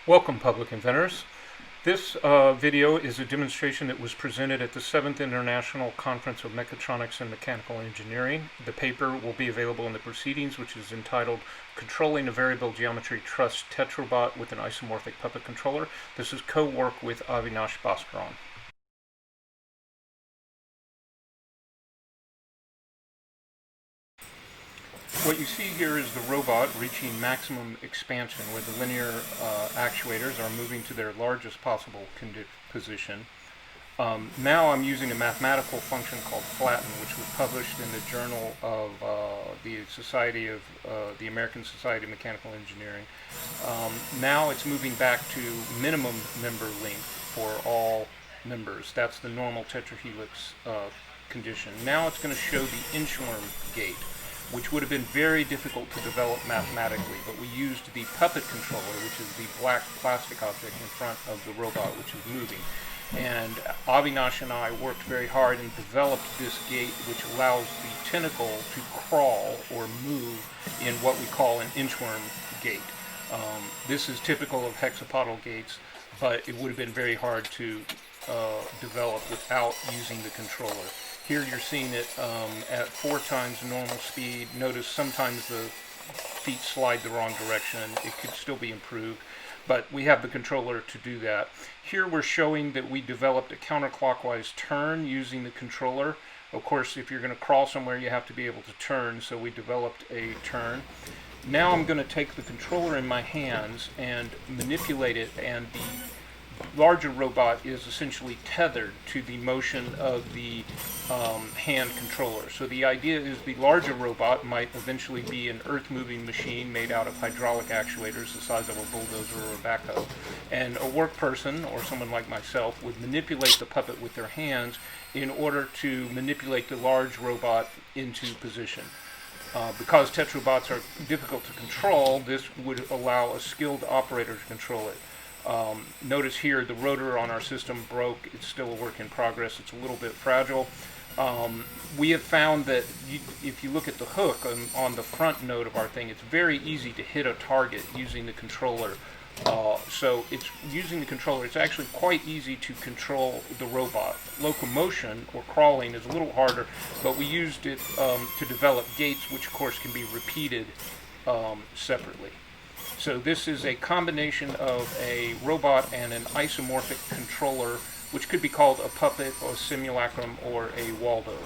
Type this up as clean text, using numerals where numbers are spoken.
Welcome, public inventors. This video is a demonstration that was presented at the 7th International Conference of Mechatronics and Mechanical Engineering. The paper will be available in the proceedings, which is entitled Controlling a Variable Geometry Truss Tetrobot with an Isomorphic Puppet Controller. This is co-work with Avinash Bhaskaran. What you see here is the robot reaching maximum expansion, where the linear actuators are moving to their largest possible position. Now I'm using a mathematical function called Flatten, which was published in the Journal of the American Society of Mechanical Engineering. Now it's moving back to minimum member length for all members. That's the normal tetrahelix condition. Now it's going to show the Inchworm Gate, which would have been very difficult to develop mathematically, but we used the puppet controller, which is the black plastic object in front of the robot, which is moving. And Avinash and I worked very hard and developed this gate, which allows the tentacle to crawl or move in what we call an Inchworm Gate. This is typical of hexapod gates, but it would have been very hard to develop without using the controller. Here you're seeing it at 4 times normal speed. Notice sometimes the feet slide the wrong direction. It could still be improved, but we have the controller to do that. Here we're showing that we developed a counterclockwise turn using the controller. Of course, if you're going to crawl somewhere, you have to be able to turn, so we developed a turn. Now I'm going to take the controller in my hands and manipulate it, and the larger robot is essentially tethered to the motion of the hand controller. So the idea is the larger robot might eventually be an earth-moving machine made out of hydraulic actuators the size of a bulldozer or a backhoe. And a work person, or someone like myself, would manipulate the puppet with their hands in order to manipulate the large robot into position. Because Tetrobots are difficult to control, this would allow a skilled operator to control it. Notice here the rotor on our system broke. It's still a work in progress. It's a little bit fragile. We have found that if you look at the hook on the front node of our thing, it's very easy to hit a target using the controller. So it's using the controller, it's actually quite easy to control the robot. Locomotion or crawling is a little harder, but we used it to develop gates, which of course can be repeated separately. So this is a combination of a robot and an isomorphic controller, which could be called a puppet or a simulacrum or a Waldo.